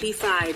amplified.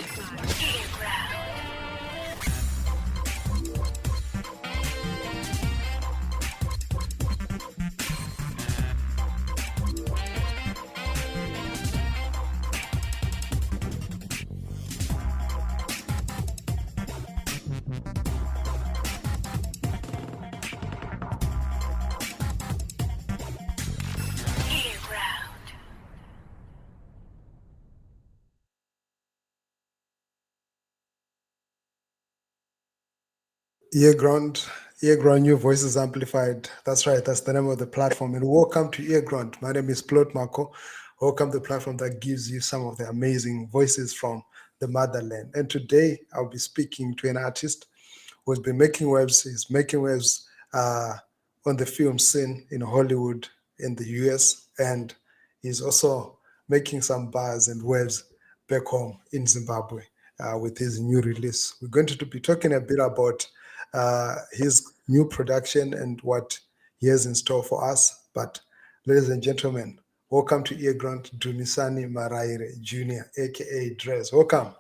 earGROUND, New Voices Amplified. That's right, that's the name of the platform. And welcome to earGROUND. My name is Plot Marco. Welcome to the platform that gives you some of the amazing voices from the motherland. And today I'll be speaking to an artist who's been making waves. He's making waves on the film scene in Hollywood, in the US, and he's also making some buzz and waves back home in Zimbabwe with his new release. We're going to be talking a bit about his new production and what he has in store for us. But ladies and gentlemen, welcome to earGROUND, Dumisani Maraire Jnr, aka Draze. Welcome.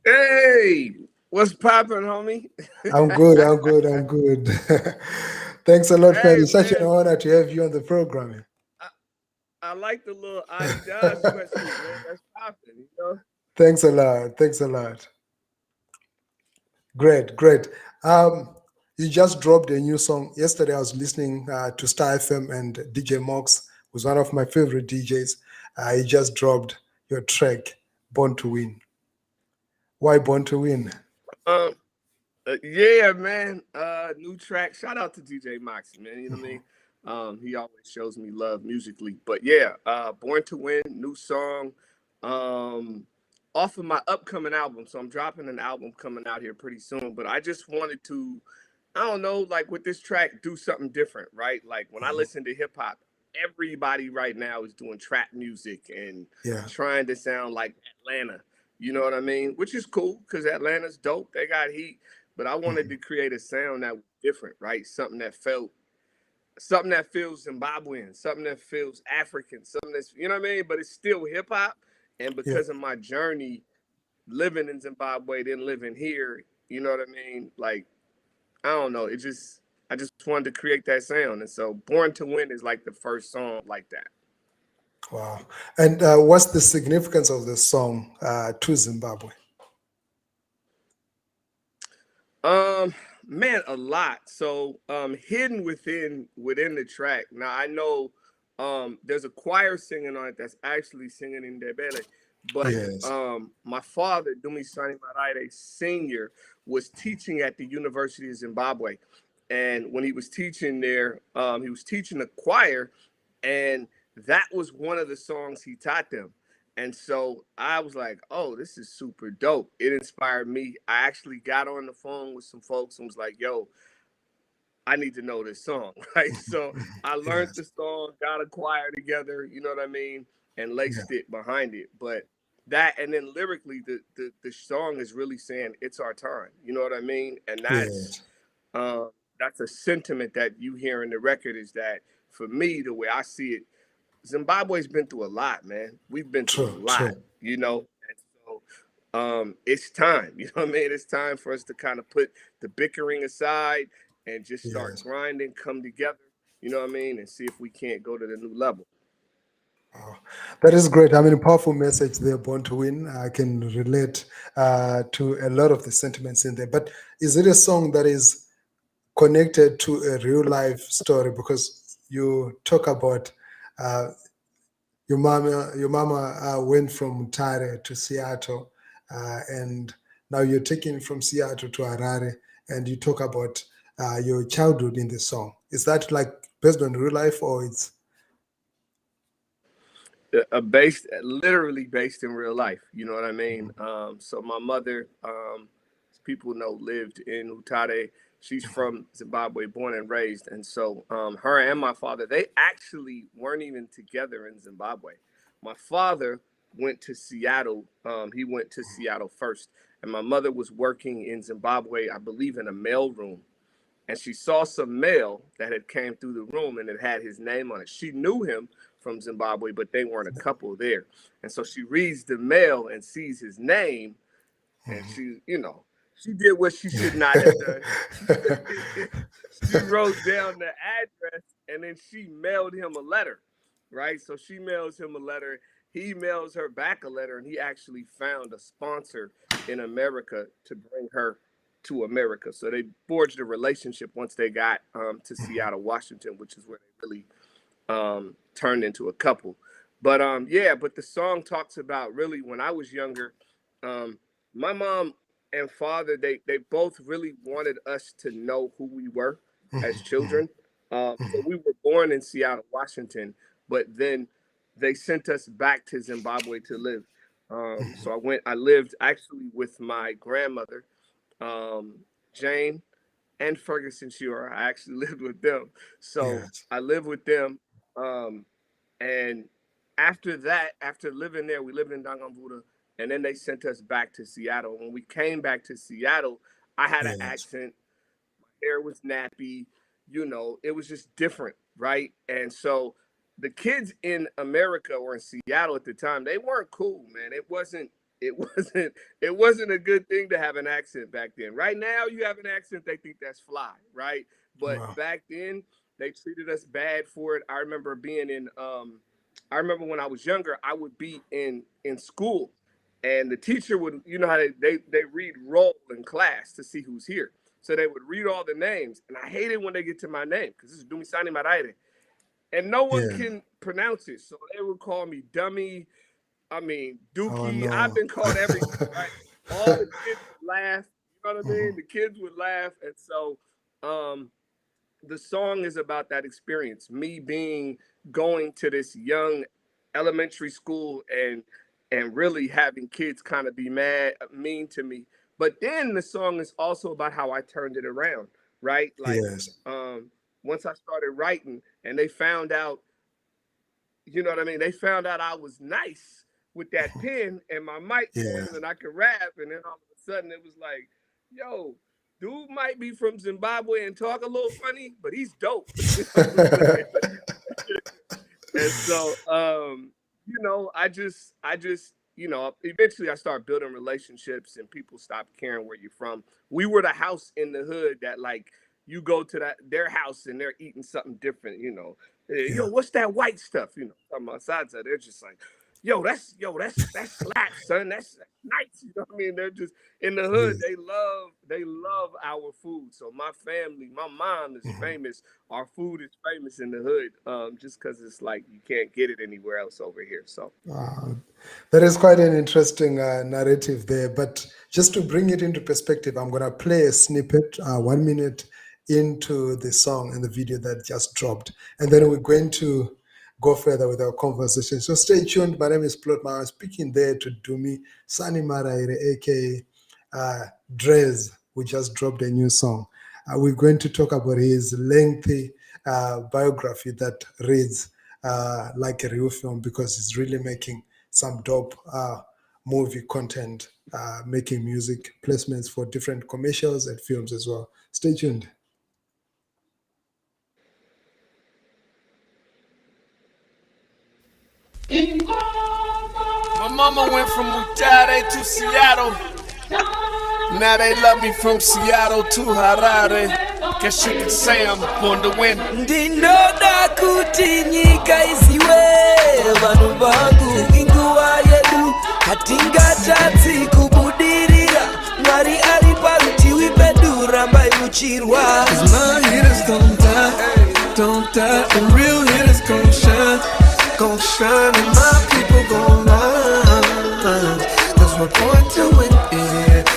Hey, what's poppin', homie? I'm good. Thanks a lot, man. It's such an honor to have you on the program. I like the little Adidas sweatsuit, man. That's poppin', you know? Thanks a lot. Great. You just dropped a new song. Yesterday I was listening to Star FM, and DJ Mox was one of my favorite DJs. He just dropped your track, Born to Win. Why Born to Win? Yeah, man. New track. Shout out to DJ Moxie, man. You know what I mean? He always shows me love musically. But yeah, Born to Win, new song. Off of my upcoming album. So I'm dropping an album coming out here pretty soon. But I just wanted to, I don't know, like with this track, do something different, right? Like when I listen to hip hop, everybody right now is doing trap music and trying to sound like Atlanta. You know what I mean? Which is cool because Atlanta's dope. They got heat. But I wanted to create a sound that was different, right? Something that feels Zimbabwean, something that feels African, something that's, you know what I mean? But it's still hip hop. And because of my journey living in Zimbabwe, then living here, you know what I mean? Like, I don't know. I just wanted to create that sound. And so Born to Win is like the first song like that. Wow. And what's the significance of the song to Zimbabwe? Man, a lot. So hidden within the track. Now I know there's a choir singing on it that's actually singing in Ndebele. But my father, Dumisani Maraire Jnr, was teaching at the University of Zimbabwe. And when he was teaching there, he was teaching a choir, and that was one of the songs he taught them. And so I was like, oh, this is super dope. It inspired me. I actually got on the phone with some folks and was like, yo, I need to know this song, right? So I learned the song, got a choir together, you know what I mean, and laced it behind it. But that, and then lyrically, the song is really saying it's our time, you know what I mean? And that's a sentiment that you hear in the record, is that for me, the way I see it, Zimbabwe's been through a lot, man. We've been through a lot, you know. And so it's time, you know what I mean? It's time for us to kind of put the bickering aside and just start grinding, come together, you know what I mean, and see if we can't go to the new level. Wow. That is great. I mean, a powerful message there, Born to Win. I can relate to a lot of the sentiments in there. But is it a song that is connected to a real life story? Because you talk about your mama went from Mutare to Seattle, and now you're taking from Seattle to Harare, and you talk about your childhood in the song. Is that like based on real life, or it's literally based in real life? You know what I mean? So my mother, as people know, lived in Mutare. She's from Zimbabwe, born and raised. And so her and my father, they actually weren't even together in Zimbabwe. My father went to Seattle. He went to Seattle first. And my mother was working in Zimbabwe, I believe, in a mail room. And she saw some mail that had came through the room, and it had his name on it. She knew him from Zimbabwe, but they weren't a couple there. And so she reads the mail and sees his name, and she, you know, she did what she should not have done. She wrote down the address, and then she mailed him a letter, right? So she mails him a letter. He mails her back a letter, and he actually found a sponsor in America to bring her to America. So they forged a relationship once they got to Seattle, Washington, which is where they really turned into a couple. But yeah, but the song talks about really when I was younger, my mom and father, they both really wanted us to know who we were as children. So we were born in Seattle, Washington, but then they sent us back to Zimbabwe to live. So I lived actually with my grandmother, Jane and Ferguson Shore. I actually lived with them. So I lived with them. And after that, after living there, we lived in Dangamvuda, and then they sent us back to Seattle. When we came back to Seattle, I had an accent. My hair was nappy. You know, it was just different, right? And so the kids in America or in Seattle at the time, they weren't cool, man. It wasn't a good thing to have an accent back then. Right now, you have an accent, they think that's fly, right? But back then, they treated us bad for it. I remember being in, I remember when I was younger, I would be in school, and the teacher would, you know how they read roll in class to see who's here. So they would read all the names, and I hated when they get to my name because this is Dumisani Maraire. And no one can pronounce it. So they would call me dummy. I mean, Dookie. I've been called everything, right? All the kids would laugh. You know what I mean? The kids would laugh. And so the song is about that experience. Me going to this young elementary school and really having kids kind of be mean to me. But then the song is also about how I turned it around, right? Like, once I started writing and they found out, you know what I mean? They found out I was nice with that pen and my mic and I could rap. And then all of a sudden it was like, yo, dude might be from Zimbabwe and talk a little funny, but he's dope. And so, you know, I just, you know, eventually I started building relationships and people stopped caring where you're from. We were the house in the hood that, like, you go to their house and they're eating something different, you know. Yo, what's that white stuff? You know, talking about sides of, they're just like, that's slap, son. That's nice. You know what I mean? They're just in the hood. They love our food. So my family, my mom is famous. Our food is famous in the hood, just because it's like you can't get it anywhere else over here. So that is quite an interesting narrative there. But just to bring it into perspective, I'm going to play a snippet, 1 minute into the song and the video that just dropped, and then we're going to go further with our conversation. So stay tuned. My name is Plot. I'm speaking there to Dumisani Maraire, aka Draze, who just dropped a new song. We're going to talk about his lengthy biography that reads like a real film, because he's really making some dope movie content, making music placements for different commercials and films as well. Stay tuned. My mama went from Mutare to Seattle. Now they love me from Seattle to Harare. Guess you could say I'm born to win. Ndinoda kuti nyika iziwe vanhu vangu inguva yedu hatingatadzi kubudirira Mwari ari parutivi pedu rambai muchirwa. 'Cause my hitters don't die, and real hitters gon' shine and my people gon' rise. 'Cause we're born to win,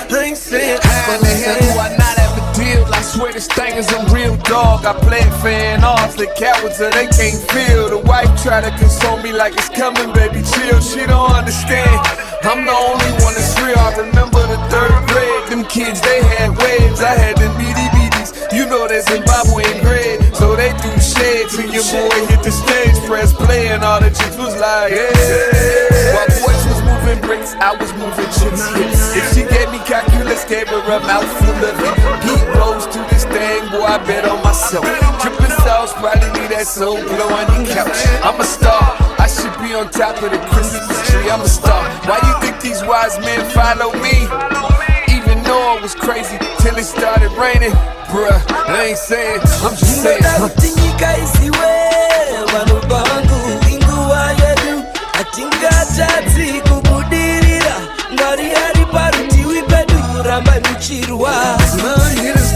I ain't saying how the hell do I not have a deal? I swear this thing is a real dog. I play it fan off, the cowards so they can't feel. The wife try to console me like it's coming, baby, chill. She don't understand, I'm the only one that's real. I remember the 3rd grade, them kids, they had waves. I had them BDBDs, you know that Zimbabwe-American grade. So they threw shade till your boy hit the stage, press play, and all the chicks was like, yeah. While boys was moving moving bricks, I was moving chips. If she gave me calculus, gave her a mouthful of it. Pete Rose to this thing, boy, I bet on myself. Dripping sauce, probably need that soul glow on your couch. I'm a star, I should be on top of the Christmas tree. I'm a star. Why you think these wise men follow me? Even though it was crazy till it started raining. Bruh, I ain't saying, I'm just saying. My hitters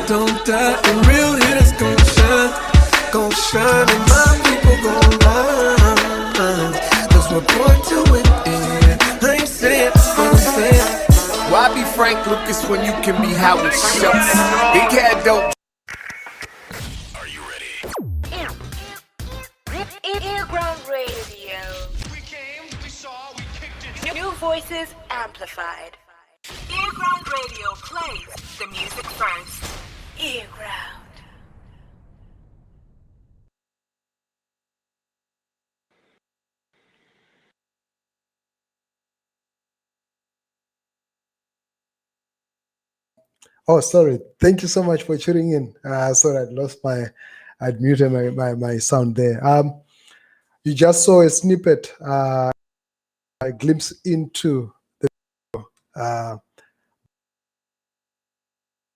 don't die, and real hitters gon' shine, and my people gon' rise. Cause we're born to it, yeah. I ain't saying, I'm saying. Why be Frank Lucas when you can be Howard Schultz? Big head don't. Are you ready? earGROUND Radio. We came, we saw, we kicked it. New voices amplified. earGROUND Radio plays the music first. earGROUND. Oh, sorry. Thank you so much for tuning in. Sorry, I'd muted my sound there. You just saw a snippet, a glimpse into the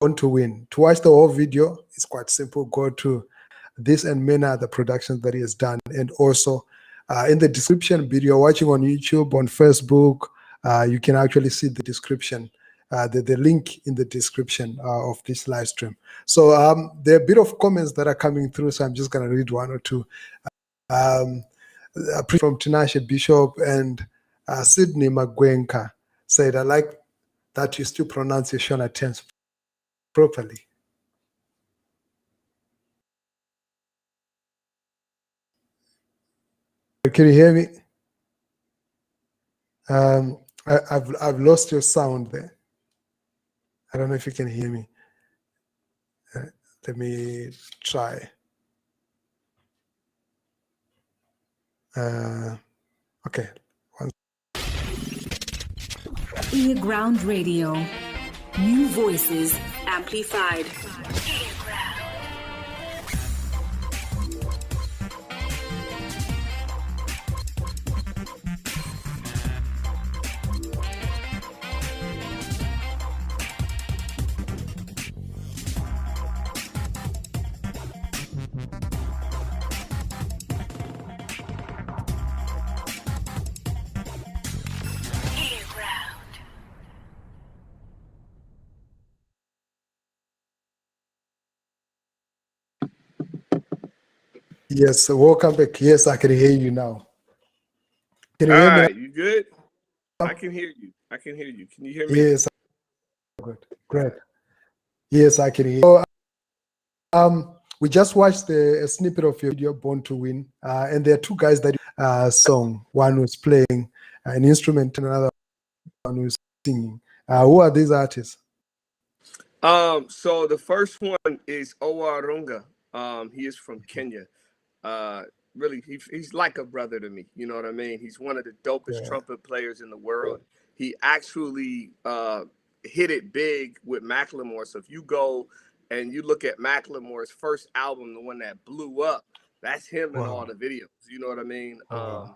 Want to Win. To watch the whole video, it's quite simple. Go to this and many other productions that he has done. And also in the description video, watching on YouTube, on Facebook, you can actually see the description. The link in the description of this live stream. So there are a bit of comments that are coming through, so I'm just going to read one or two. From Tinashe Bishop and Sydney Magwenka said, I like that you still pronounce your Shona tense properly. Can you hear me? I've lost your sound there. I don't know if you can hear me. Let me try. Okay. earGROUND Radio. New voices amplified. Yes, welcome back. Yes, I can hear you now. Can you hear me now? You good? I can hear you. I can hear you. Can you hear me? Yes, good. Great. Yes, I can hear you. So, we just watched a snippet of your video, Born to Win, and there are two guys that song. One who's playing an instrument and another one who's singing. Who are these artists? So the first one is earGROUND. He is from Kenya. Really, he's like a brother to me. You know what I mean? He's one of the dopest trumpet players in the world. He actually hit it big with Macklemore. So if you go and you look at Macklemore's first album, the one that blew up, that's him in all the videos. You know what I mean? On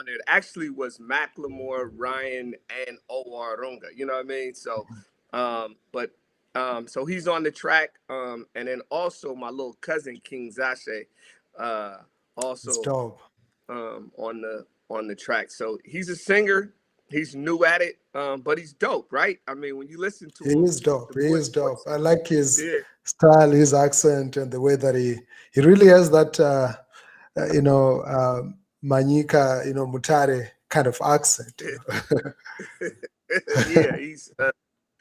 it actually was Macklemore, Ryan, and earGROUND. You know what I mean? So, so he's on the track. And then also my little cousin King Zashe, also on the track. So he's a singer. He's new at it, but he's dope, right? I mean, when you listen to him, he is dope. I like his style, his accent, and the way that he really has that Manyika, Mutare kind of accent. Yeah, he's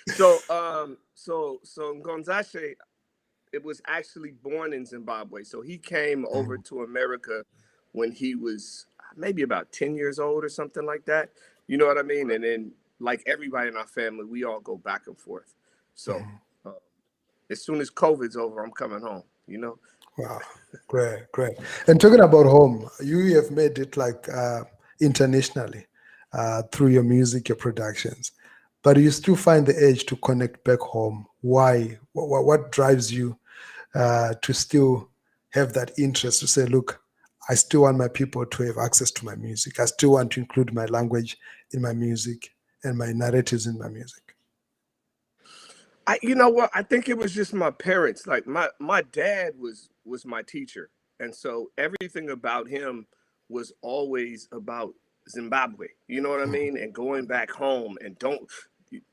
so Gonzashe, it was actually born in Zimbabwe. So he came over to America when he was maybe about 10 years old or something like that. You know what I mean? And then, like everybody in our family, we all go back and forth. So as soon as COVID's over, I'm coming home, you know? Wow, great. And talking about home, you have made it like internationally. through your music, your productions, but you still find the urge to connect back home. Why? What drives you to still have that interest to say, look, I still want my people to have access to my music. I still want to include my language in my music and my narratives in my music? You know what? I think it was just my parents. Like my dad was my teacher, and so everything about him was always about Zimbabwe. You know what I mean? And going back home, and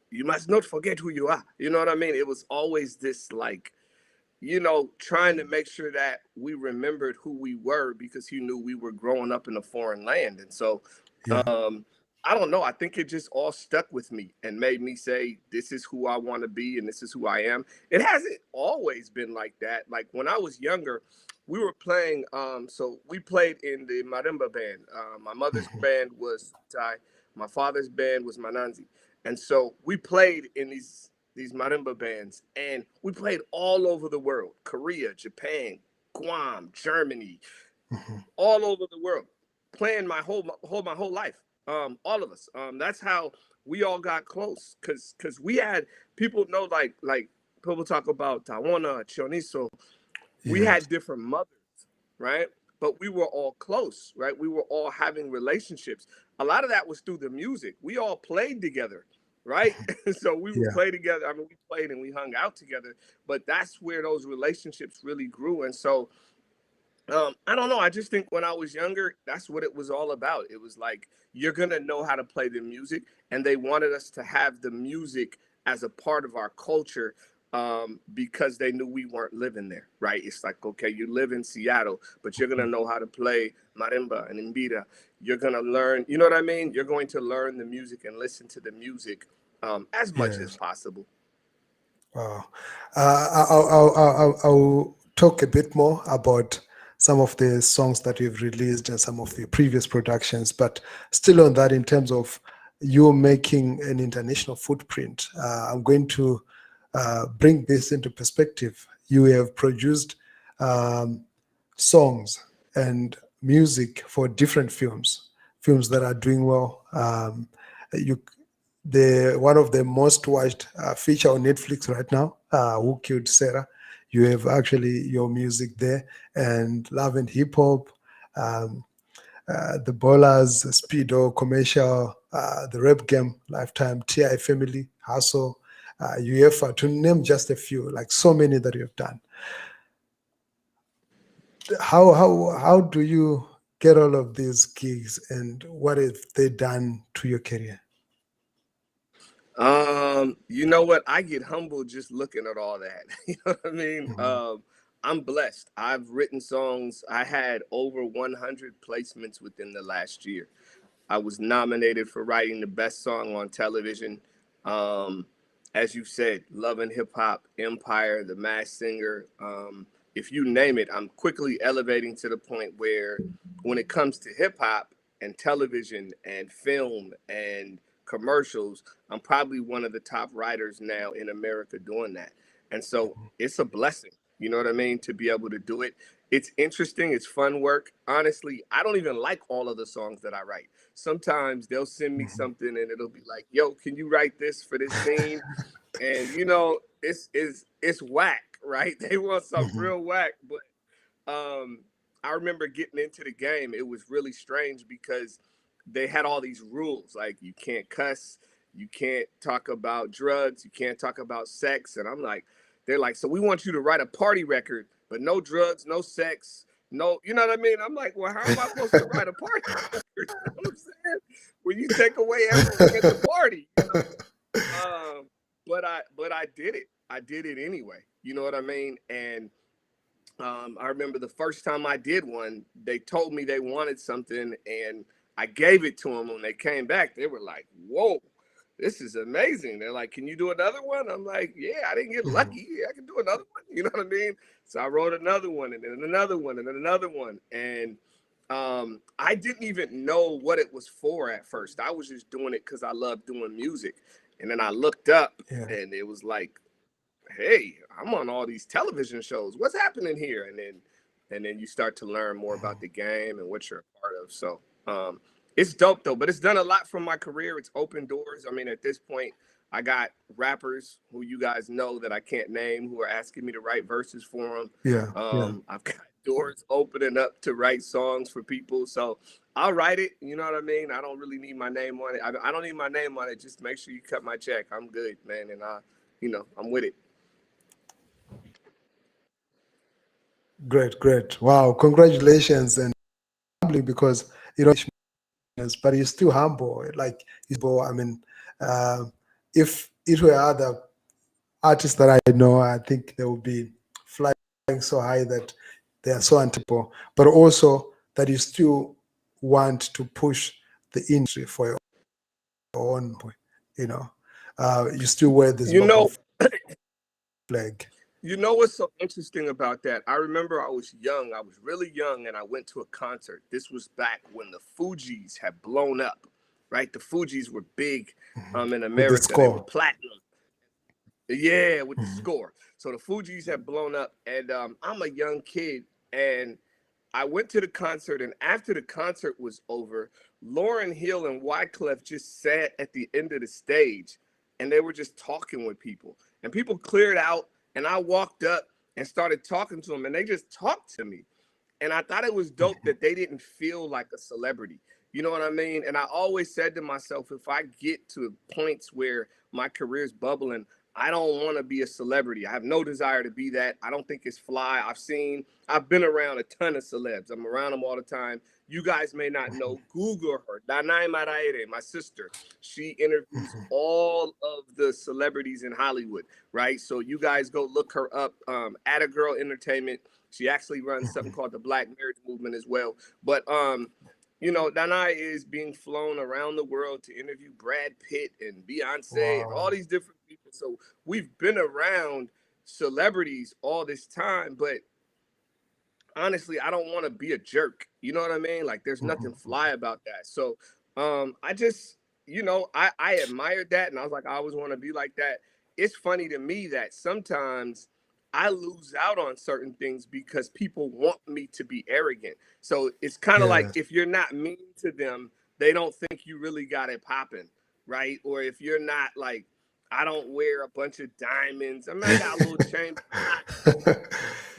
you must not forget who you are. You know what I mean? It was always this like, trying to make sure that we remembered who we were because he knew we were growing up in a foreign land. And so, Yeah. I don't know. I think it just all stuck with me and made me say, this is who I want to be and this is who I am. It hasn't always been like that. Like when I was younger, we were playing, so we played in the marimba band. My mother's band was Thai. My father's band was Mananzi. And so we played in these marimba bands, and we played all over the world: Korea, Japan, Guam, Germany, all over the world, playing my whole life. All of us. That's how we all got close, because we had people know, like people talk about Tawana, Chioniso. We Yes. had different mothers, right? But we were all close, right? We were all having relationships. A lot of that was through the music. We all played together, right? So we would Yeah. play together. I mean, we played and we hung out together, but that's where those relationships really grew. And so I don't know. I just think when I was younger, that's what it was all about. It was like, you're going to know how to play the music. And they wanted us to have the music as a part of our culture, because they knew we weren't living there, right? It's like, okay, you live in Seattle, but you're going to know how to play marimba and mbira. You're going to learn, you know what I mean? You're going to learn the music and listen to the music as much as Yes. possible. Wow. I'll talk a bit more about some of the songs that you've released and some of the previous productions, but still on that, in terms of you making an international footprint, I'm going to bring this into perspective. You have produced songs and music for different films that are doing well. One of the most watched feature on Netflix right now, Who Killed Sarah. You have actually your music there, and Love and Hip Hop, The Ballers, Speedo, Commercial, The Rap Game, Lifetime, TI Family, Hustle, UEFA, to name just a few, like so many that you have done. How do you get all of these gigs, and what have they done to your career? You know what? I get humbled just looking at all that. You know what I mean? I'm blessed. I've written songs. I had over 100 placements within the last year. I was nominated for writing the best song on television. As you said, Love and Hip Hop, Empire, The Masked Singer. If you name it, I'm quickly elevating to the point where when it comes to hip hop and television and film and commercials, I'm probably one of the top writers now in America doing that. And so it's a blessing, you know what I mean, to be able to do it. It's interesting. It's fun work. Honestly, I don't even like all of the songs that I write. Sometimes they'll send me something and it'll be like, yo, can you write this for this scene? And it's whack, right? They want something real whack. But I remember getting into the game. It was really strange because they had all these rules, like you can't cuss, you can't talk about drugs, you can't talk about sex. And I'm like, they're like, so we want you to write a party record, but no drugs, no sex, no, you know what I mean? I'm like, well, how am I supposed to write a party record? You know what I'm saying? When you take away everything at the party, but I did it. I did it anyway. You know what I mean? And I remember the first time I did one, they told me they wanted something, and I gave it to them. When they came back, they were like, whoa, this is amazing. They're like, can you do another one? I'm like, yeah, I didn't get lucky. Yeah, I can do another one. You know what I mean? So I wrote another one, and then another one, and then another one. And I didn't even know what it was for at first. I was just doing it because I love doing music. And then I looked up, and it was like, hey, I'm on all these television shows. What's happening here? And then you start to learn more about the game and what you're a part of. So It's dope though, but it's done a lot for my career. It's opened doors. I mean, at this point, I got rappers who you guys know that I can't name who are asking me to write verses for them. Yeah. I've got doors opening up to write songs for people. So I'll write it. You know what I mean? I don't really need my name on it. I don't need my name on it. Just make sure you cut my check. I'm good, man. And I'm with it. Great. Wow. Congratulations. And humbling because, but he's still humble. Like, I mean, if it were other artists that I know, I think they would be flying so high that they are so untouchable, but also that you still want to push the industry for your own, you still wear this flag. You know what's so interesting about that? I remember I was really young, and I went to a concert. This was back when the Fugees had blown up, right? The Fugees were big in America. They were platinum. Yeah, with the score. So the Fugees had blown up, and I'm a young kid, and I went to the concert, and after the concert was over, Lauryn Hill and Wyclef just sat at the end of the stage, and they were just talking with people. And people cleared out, and I walked up and started talking to them, and they just talked to me. And I thought it was dope that they didn't feel like a celebrity. You know what I mean? And I always said to myself, if I get to points where my career's bubbling, I don't want to be a celebrity. I have no desire to be that. I don't think it's fly. I've been around a ton of celebs. I'm around them all the time. You guys may not know, Google her, Dumisani Maraire, my sister. She interviews all of the celebrities in Hollywood, right? So you guys go look her up at earGROUND Entertainment. She actually runs something called the Black Marriage Movement as well. But, Dana is being flown around the world to interview Brad Pitt and Beyonce and all these different people. So we've been around celebrities all this time, but honestly, I don't want to be a jerk. You know what I mean? Like, there's nothing fly about that. So I just, I admired that, and I was like, I always want to be like that. It's funny to me that sometimes I lose out on certain things because people want me to be arrogant. So it's kind of like, if you're not mean to them, they don't think you really got it popping, right? Or if you're not like, I don't wear a bunch of diamonds, I mean, I got a little chain.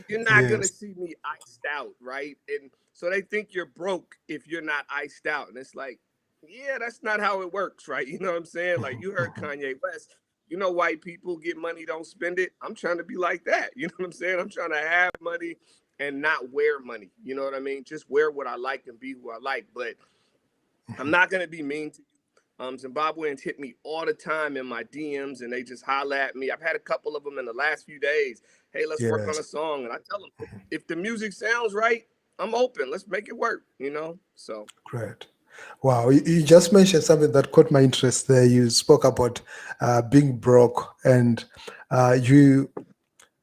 You're not going to see me iced out, right? And so they think you're broke if you're not iced out. And it's like, yeah, that's not how it works, right? You know what I'm saying? Like, you heard Kanye West. White people get money, don't spend it. I'm trying to be like that. You know what I'm saying? I'm trying to have money and not wear money. You know what I mean? Just wear what I like and be who I like. But I'm not going to be mean to you. Zimbabweans hit me all the time in my DMs, and they just holler at me. I've had a couple of them in the last few days. Hey, let's work on a song. And I tell them, if the music sounds right, I'm open. Let's make it work, So great. Wow, you just mentioned something that caught my interest there. You spoke about being broke, and you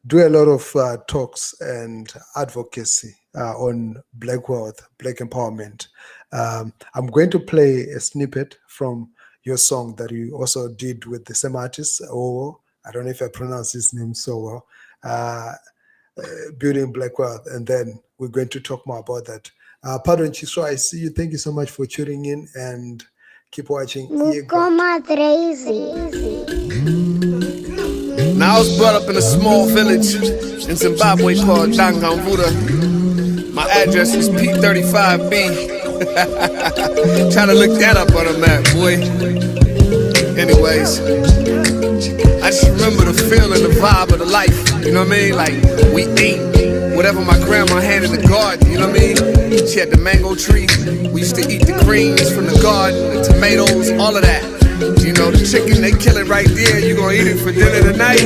do a lot of talks and advocacy on Black wealth, Black empowerment. I'm going to play a snippet from your song that you also did with the same artist, or I don't know if I pronounce his name so well, Building Black Wealth, and then we're going to talk more about that. Pardon, Chiswa, I see you. Thank you so much for tuning in, and keep watching. Draze. Now, I was brought up in a small village in Zimbabwe called Dangamvura. My address is P35B. Try to look that up on a map, boy. Anyways, I just remember the feeling, the vibe of the life. You know what I mean? Like, we ate whatever my grandma had in the garden. You know what I mean? She had the mango tree. We used to eat the greens from the garden, the tomatoes, all of that. The chicken, they kill it right there. You gonna eat it for dinner tonight?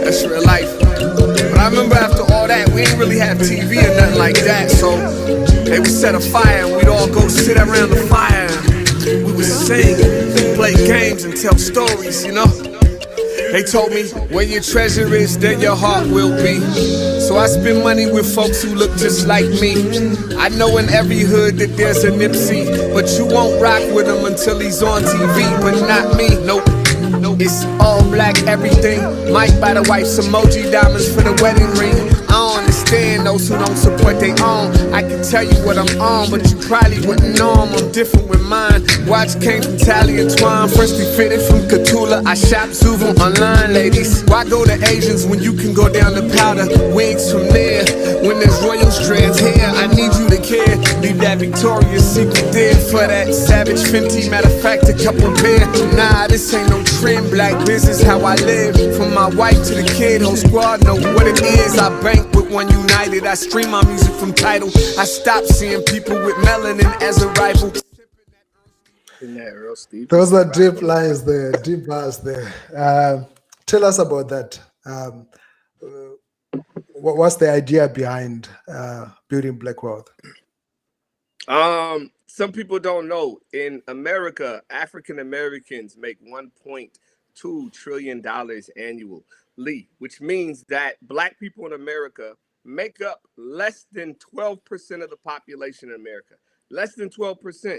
That's real life. But I remember after all that, we didn't really have TV or nothing like that. So they would set a fire, and we'd all go sit around the fire. We would sing, play games, and tell stories, They told me, where your treasure is, there your heart will be. So I spend money with folks who look just like me. I know in every hood that there's a Nipsey, but you won't rock with him until he's on TV. But not me, nope. It's all black everything. Might buy the wife's emoji diamonds for the wedding ring. I don't understand understand those who don't support their own. I can tell you what I'm on, but you probably wouldn't know I'm different with mine. Watch came from Tally and Twine, freshly fitted from Catula. I shop Zuva online, ladies. Why go to Asians when you can go down to powder? Wigs from there, when there's royal strands here. I need you to care. Leave that Victoria's Secret there for that Savage Fenty. Matter of fact, a couple pair. Nah, this ain't no trend. Black business, how I live. From my wife to the kid, whole squad know what it is. I bank with One United. I stream my music from Tidal. I stopped seeing people with melanin as a rival. Those are deep lines there, deep bars there. Tell us about that. What's the idea behind building Black Wealth? Some people don't know. In America, African Americans make $1.2 trillion annually, which means that Black people in America make up less than 12% of the population in America. Less than 12%.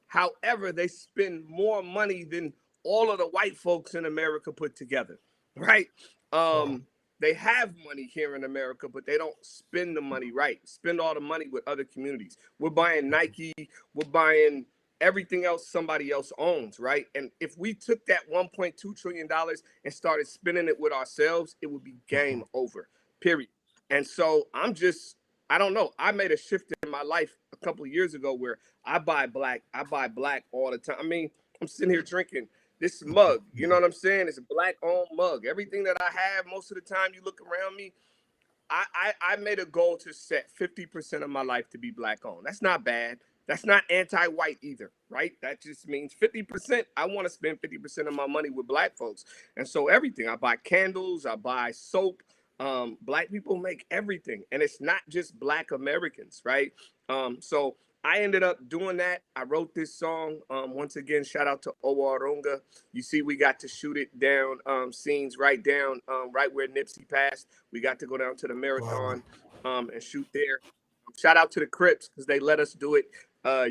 However, they spend more money than all of the white folks in America put together, right? They have money here in America, but they don't spend the money right. Spend all the money with other communities. We're buying Nike. We're buying everything else somebody else owns, right? And if we took that $1.2 trillion and started spending it with ourselves, it would be game over, period. And so I don't know. I made a shift in my life a couple of years ago where I buy black all the time. I mean, I'm sitting here drinking this mug, you know what I'm saying? It's a Black-owned mug. Everything that I have, most of the time you look around me, I made a goal to set 50% of my life to be Black-owned. That's not bad. That's not anti-white either, right? That just means 50%. I want to spend 50% of my money with Black folks. And so everything, I buy candles, I buy soap. Black people make everything. And it's not just Black Americans, right? So I ended up doing that. I wrote this song. Once again, shout out to earGROUND. You see, we got to shoot it down, scenes right where Nipsey passed. We got to go down to the marathon and shoot there. Shout out to the Crips because they let us do it.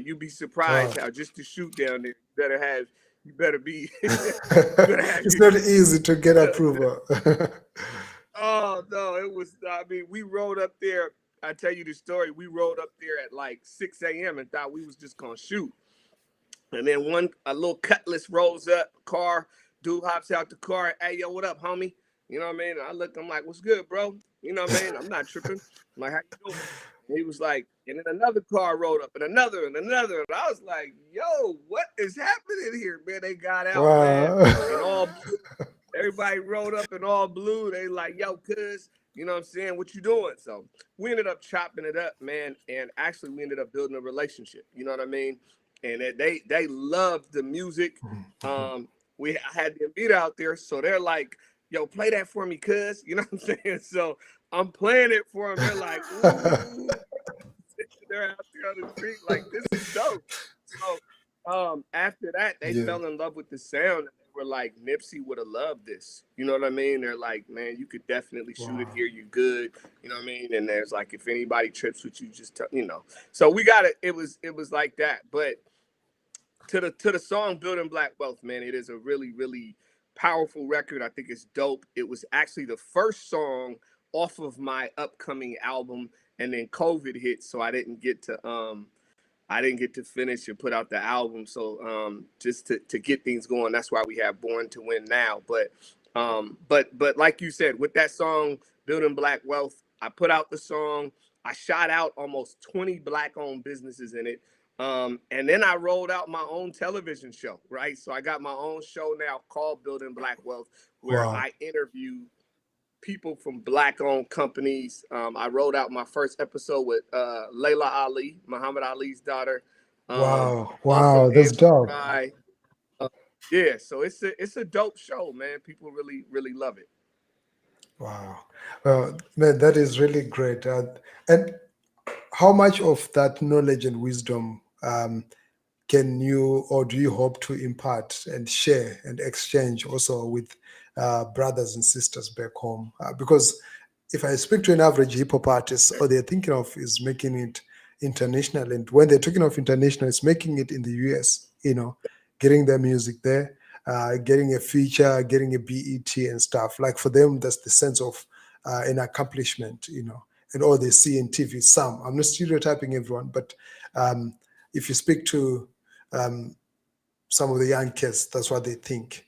You'd be surprised how just to shoot down there, you better be. It's not easy to get approval. Oh no, it was. I mean, we rode up there. I tell you the story. We rode up there at like 6 a.m. and thought we was just gonna shoot. And then a little Cutlass rolls up, car, dude hops out the car. Hey, yo, what up, homie? You know what I mean? And I looked, I'm like, what's good, bro? You know what I mean? I'm not tripping. I'm like, how you doing? And he was like, and then another car rolled up, and another. And I was like, yo, what is happening here, man? They got out, man, and all blue. Everybody rolled up in all blue. They like, yo, cuz, you know what I'm saying? What you doing? So we ended up chopping it up, man. And actually, we ended up building a relationship. You know what I mean? And they loved the music. I had the beat out there, so they're like, yo, play that for me, cuz. You know what I'm saying? So I'm playing it for them. They're like, ooh. They're out there on the street like, this is dope. So after that, they fell in love with the sound. Were like, Nipsey would have loved this. You know what I mean? They're like, man, you could definitely shoot it here. You good. You know what I mean? And there's like, if anybody trips with you, just tell, you know. So we got it. It was like that. But to the song Building Black Wealth, man, it is a really, really powerful record. I think it's dope. It was actually the first song off of my upcoming album, and then COVID hit, so I didn't get to finish and put out the album. So just to get things going, that's why we have Born to Win now. But like you said, with that song, Building Black Wealth, I put out the song. I shot out almost 20 Black-owned businesses in it. And then I rolled out my own television show, right? So I got my own show now called Building Black Wealth, where I interview people from Black-owned companies. I rolled out my first episode with Layla Ali, Muhammad Ali's daughter. Wow, that's dope. Yeah, so it's a dope show, man. People really, really love it. Wow, man, that is really great. And how much of that knowledge and wisdom can you, or do you hope to impart and share and exchange also with brothers and sisters back home? Because if I speak to an average hip hop artist, all they're thinking of is making it international. And when they're talking of international, it's making it in the US, you know, getting their music there, getting a feature, getting a BET and stuff. Like for them, that's the sense of an accomplishment, you know. and all they see in TV. Some, I'm not stereotyping everyone, but if you speak to some of the young kids, that's what they think.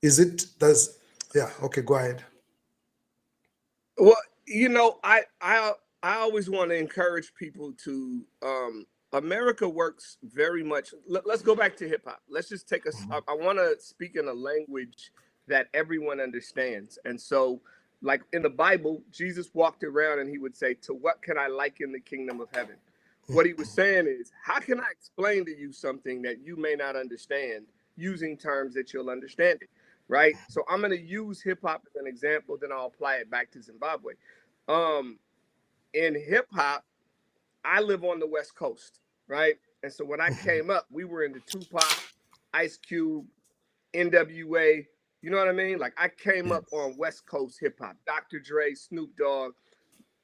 Yeah, okay, go ahead. Well, you know, I always want to encourage people to America works very much. Let's go back to hip hop. Let's just take I want to speak in a language that everyone understands. And so, like in the Bible, Jesus walked around and he would say, "To what can I liken the kingdom of heaven?" What he was saying is, how can I explain to you something that you may not understand using terms that you'll understand it? Right? So I'm going to use hip hop as an example, then I'll apply it back to Zimbabwe. In hip hop, I live on the West Coast, right? And so when I came up, we were into Tupac, Ice Cube, NWA. You know what I mean? Like I came up on West Coast hip hop, Dr. Dre, Snoop Dogg,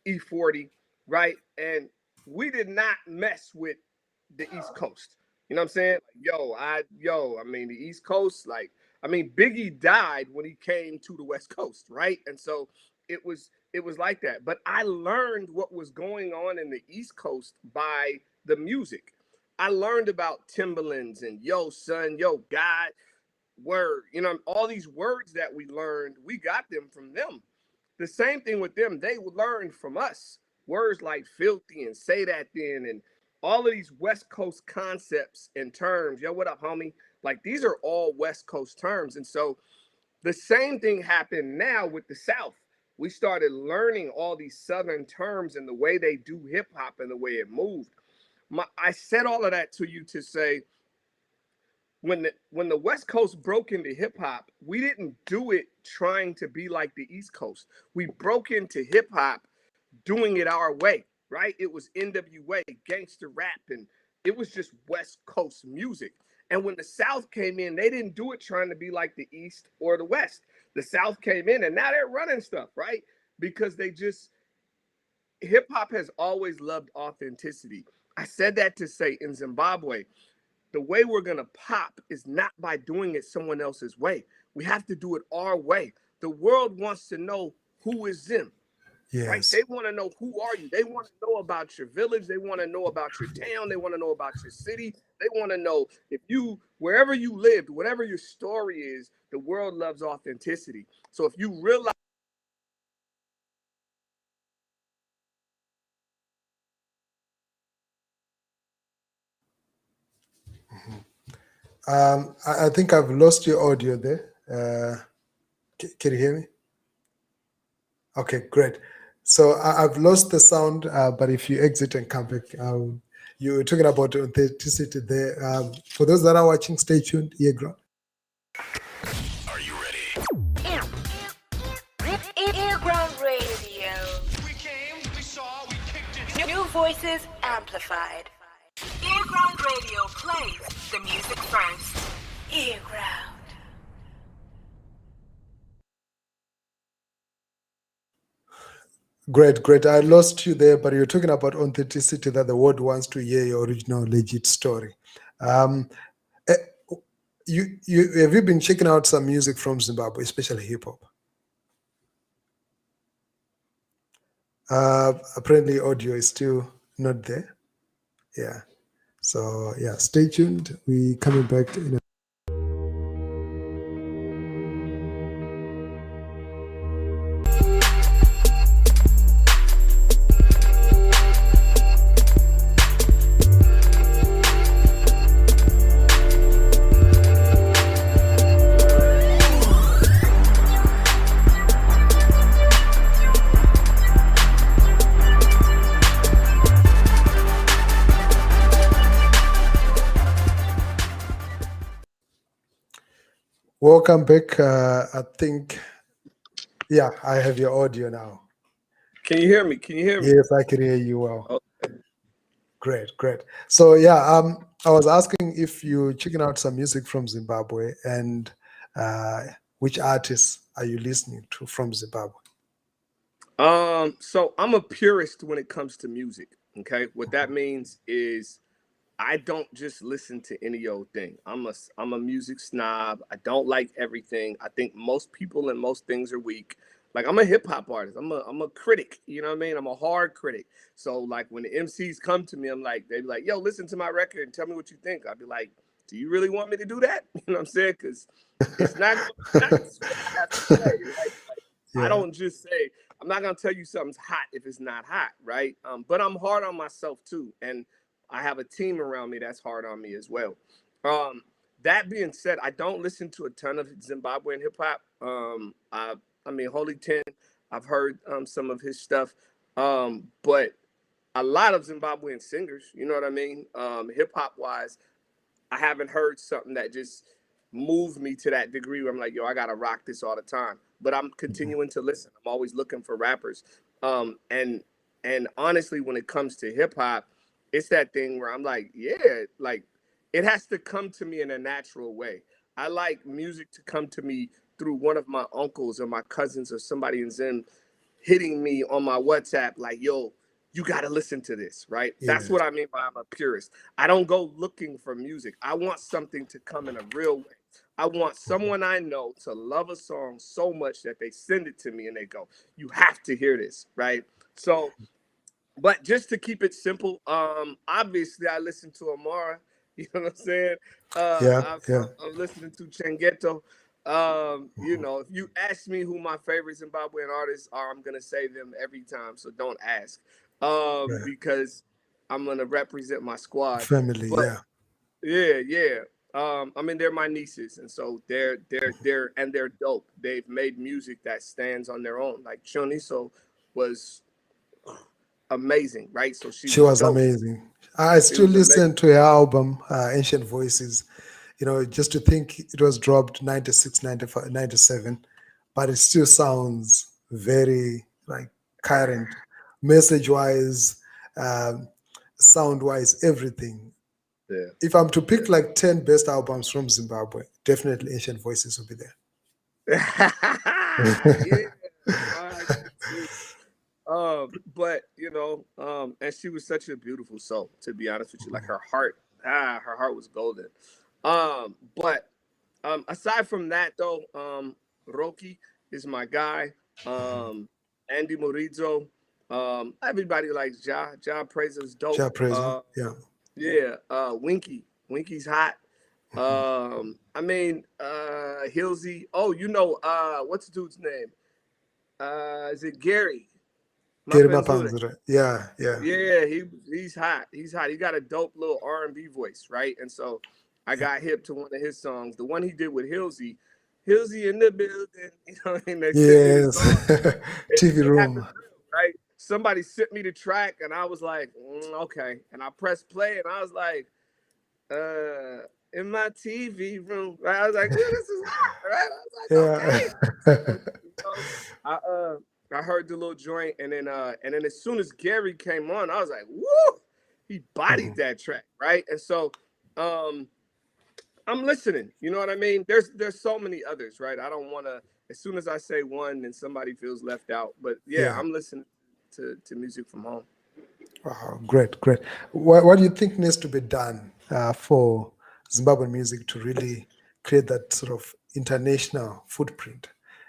E40, right? And we did not mess with the East Coast. You know what I'm saying? I mean, the East Coast, like, I mean, Biggie died when he came to the West Coast, right? And so it was like that. But I learned what was going on in the East Coast by the music. I learned about Timberlands and yo, son, yo, God, word. You know, all these words that we learned, we got them from them. The same thing with them. They learned from us words like filthy and say that then and all of these West Coast concepts and terms. Yo, what up, homie? Like these are all West Coast terms. And so the same thing happened now with the South. We started learning all these Southern terms and the way they do hip hop and the way it moved. I said all of that to you to say, when the West Coast broke into hip hop, we didn't do it trying to be like the East Coast. We broke into hip hop doing it our way, right? It was NWA, gangster rap, and it was just West Coast music. And when the South came in, they didn't do it trying to be like the East or the West. The South came in and now they're running stuff, right? Because hip hop has always loved authenticity. I said that to say in Zimbabwe, the way we're going to pop is not by doing it someone else's way. We have to do it our way. The world wants to know who is Zim. Yes. Right? They want to know who are you. They want to know about your village. They want to know about your town. They want to know about your city. They want to know wherever you lived, whatever your story is, the world loves authenticity. So if you realize I think I've lost your audio there. Can you hear me? Okay, great. So I've lost the sound, but if you exit and come back, you were talking about authenticity there. For those that are watching, stay tuned. earGROUND. Are you ready? earGROUND Radio. We came, we saw, we kicked it. New voices amplified. earGROUND Radio plays the music first. earGROUND. Great. I lost you there, but you're talking about authenticity, that the world wants to hear your original, legit story. Have you been checking out some music from Zimbabwe, especially hip hop? Apparently, audio is still not there. Yeah. So yeah, stay tuned. We coming back in a Welcome back. I think, yeah, I have your audio now. Can you hear me? Yes, I can hear you well. Okay. Great. So yeah, I was asking if you're checking out some music from Zimbabwe and which artists are you listening to from Zimbabwe? So I'm a purist when it comes to music. Okay, what that means is I don't just listen to any old thing. I'm a music snob. I don't like everything. I think most people and most things are weak. like I'm a hip hop artist. I'm a critic. You know what I mean? I'm a hard critic. So like when the MCs come to me, I'm like, they be like, yo, listen to my record and tell me what you think. I'd be like, do you really want me to do that? You know what I'm saying? Because it's not just what I have to say, right? Like, I don't just say, I'm not gonna tell you something's hot if it's not hot, right? But I'm hard on myself too, and I have a team around me that's hard on me as well. That being said, I don't listen to a ton of Zimbabwean hip hop. I mean, Holy 10, I've heard some of his stuff, but a lot of Zimbabwean singers, you know what I mean? Hip hop wise, I haven't heard something that just moved me to that degree where I'm like, yo, I gotta rock this all the time. But I'm continuing to listen. I'm always looking for rappers. And honestly, when it comes to hip hop, it's that thing where I'm like, yeah, like it has to come to me in a natural way. I like music to come to me through one of my uncles or my cousins or somebody in Zim hitting me on my WhatsApp like, yo, you got to listen to this, right? That's what I mean by I'm a purist. I don't go looking for music. I want something to come in a real way. I want someone I know to love a song so much that they send it to me and they go, you have to hear this, right? So, but just to keep it simple, obviously I listen to Amara, you know what I'm saying? I'm listening to Chengeto. You know, if you ask me who my favorite Zimbabwean artists are, I'm gonna say them every time. So don't ask, because I'm gonna represent my squad. Family, but, yeah. I mean, they're my nieces, and so they're dope. They've made music that stands on their own. Like Choniso was amazing, right? So she was dope. amazing. I still listen to her album, Ancient Voices. You know, just to think it was dropped 96, 95, 97, but it still sounds very like current, message-wise, sound-wise, everything. Yeah. If I'm to pick like 10 best albums from Zimbabwe, definitely Ancient Voices will be there. But you know, and she was such a beautiful soul, to be honest with you. Like her heart was golden. But aside from that though, Rocky is my guy. Andy Morizo. Everybody likes Ja. Ja Praiser's dope. Ja Praiser, Winky's hot. I mean, Hilsey. Oh, you know, what's the dude's name? Is it Gary? Gary Mapanzura. Yeah. Yeah, he's hot. He's hot. He got a dope little R&B voice, right? And so I got hip to one of his songs, the one he did with Hilsey in the building. You know what I mean? Yes. TV room. Right? Somebody sent me the track, and I was like, okay. And I pressed play, and I was like, in my TV room. Right? I was like, this is hot, right? I was like, okay. So, I heard the little joint, and then as soon as Gary came on, I was like, woo! He bodied that track, right? And so, I'm listening. You know what I mean? There's so many others, right? I don't want to. As soon as I say one, then somebody feels left out. But yeah. I'm listening to music from home. Wow, great. What do you think needs to be done for Zimbabwean music to really create that sort of international footprint?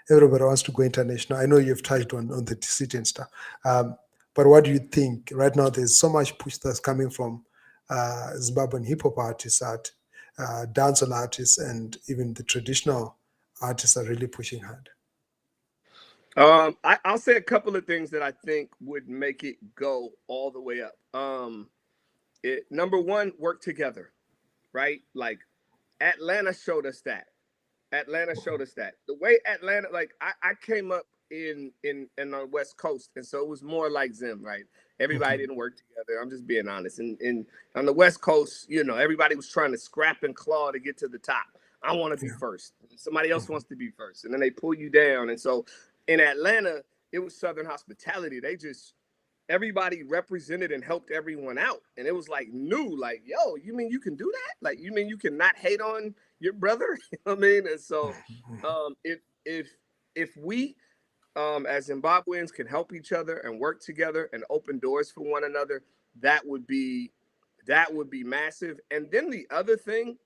Everybody wants to go international. I know you've touched on the city and stuff. But what do you think? Right now, there's so much push that's coming from Zimbabwean hip-hop artists, dancehall artists, and even the traditional artists are really pushing hard. I'll say a couple of things that I think would make it go all the way up. Number one, work together, right? Like Atlanta showed us that. The way Atlanta, like I came up in the West Coast, and so it was more like Zim, right? Everybody didn't work together. I'm just being honest. And on the West Coast, you know, everybody was trying to scrap and claw to get to the top. I want to be first. Somebody else wants to be first, and then they pull you down. And so in Atlanta, it was Southern hospitality. Everybody represented and helped everyone out. And it was like new, like, yo, you mean you can do that? Like, you mean you can not hate on your brother? You know what I mean? And so if we as Zimbabweans can help each other and work together and open doors for one another, that would be massive. And then the other thing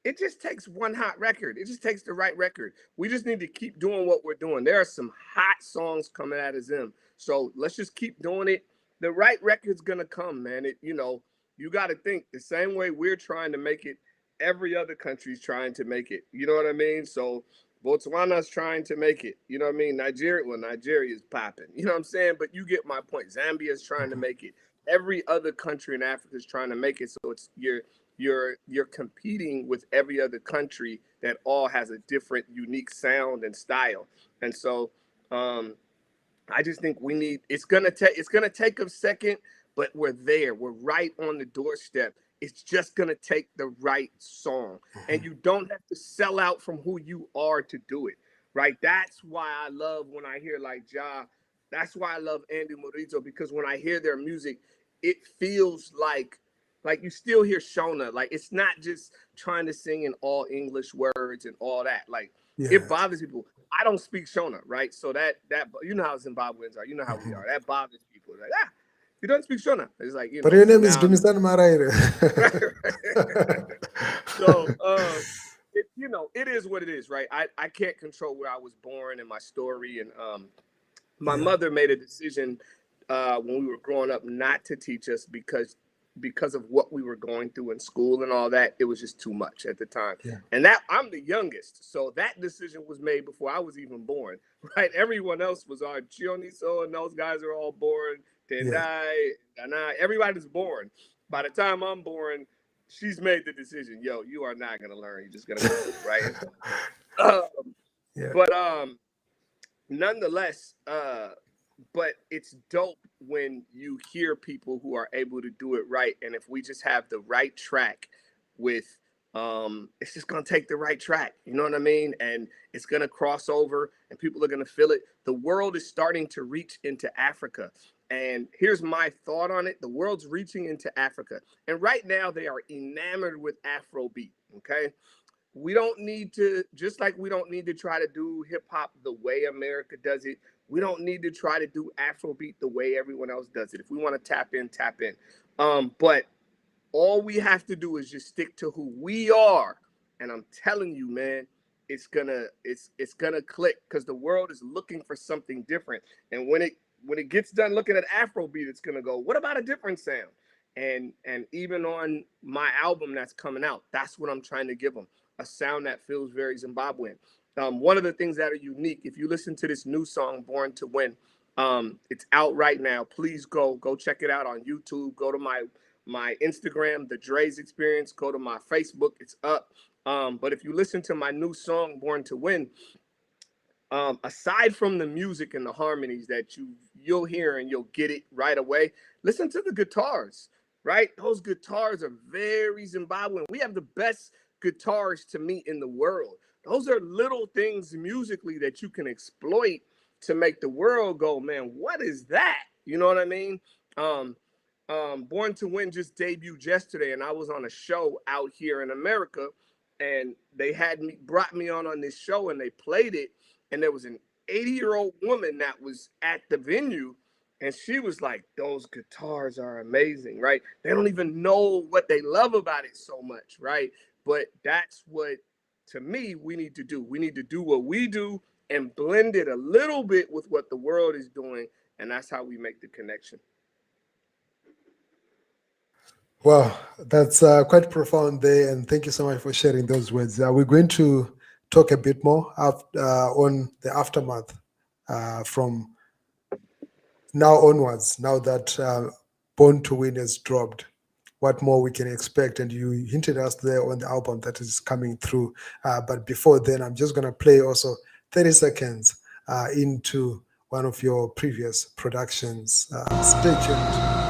it just takes one hot record. It just takes the right record. We just need to keep doing what we're doing. There are some hot songs coming out of Zim. So let's just keep doing it. The right record's gonna come, man. You got to think the same way we're trying to make it, every other country's trying to make it. You know what I mean? So Botswana's trying to make it. You know what I mean? Nigeria is popping. You know what I'm saying? But you get my point. Zambia's trying to make it. Every other country in Africa is trying to make it. So it's you're competing with every other country that all has a different, unique sound and style. And so I just think it's gonna take a second, but we're there. We're right on the doorstep. It's just gonna take the right song, and you don't have to sell out from who you are to do it. Right? That's why I love when I hear like Ja. That's why I love Andy Morito, because when I hear their music, it feels like you still hear Shona. Like, it's not just trying to sing in all English words and all that. Like, it bothers people. I don't speak Shona, right? So that you know how Zimbabweans are. You know how we are. That bothers people. Like, you don't speak Shona. It's like, but your name is Dumisani Maraire. So it is what it is, right? I can't control where I was born and my story, and my mother made a decision when we were growing up not to teach us because of what we were going through in school and all that. It was just too much at the time. And that I'm the youngest, so that decision was made before I was even born, right? Everyone else was on Chioniso, and those guys are all born. Tendai, Dana, everybody's born. By the time I'm born, she's made the decision. Yo, you are not gonna learn. You're just gonna go, right? But nonetheless, but it's dope when you hear people who are able to do it right. And if we just have the right track with, it's just going to take the right track. You know what I mean? And it's going to cross over and people are going to feel it. The world is starting to reach into Africa. And here's my thought on it. The world's reaching into Africa. And right now they are enamored with Afrobeat. Okay. We don't need to, just like we don't need to try to do hip hop the way America does it. We don't need to try to do Afrobeat the way everyone else does it. If we want to tap in, tap in. But all we have to do is just stick to who we are. And I'm telling you, man, it's gonna click, because the world is looking for something different. And when it gets done looking at Afrobeat, it's gonna go, what about a different sound? And even on my album that's coming out, that's what I'm trying to give them. A sound that feels very Zimbabwean. One of the things that are unique, if you listen to this new song, Born to Win, it's out right now. Please go check it out on YouTube. Go to my Instagram, the Draze Experience. Go to my Facebook, it's up. But if you listen to my new song, Born to Win, aside from the music and the harmonies that you'll hear and you'll get it right away, listen to the guitars, right? Those guitars are very Zimbabwean. We have the best guitars to me in the world. Those are little things musically that you can exploit to make the world go, man, what is that? You know what I mean? Born to Win just debuted yesterday, and I was on a show out here in America, and they brought me on this show, and they played it, and there was an 80-year-old woman that was at the venue, and she was like, those guitars are amazing, right? They don't even know what they love about it so much, right? But that's what, to me, we need to do. We need to do what we do and blend it a little bit with what the world is doing. And that's how we make the connection. Well, that's quite profound there. And thank you so much for sharing those words. We're going to talk a bit more on the aftermath from now onwards, now that Born to Win has dropped. What more we can expect, and you hinted us there on the album that is coming through. But before then, I'm just going to play also 30 seconds into one of your previous productions. Stay tuned.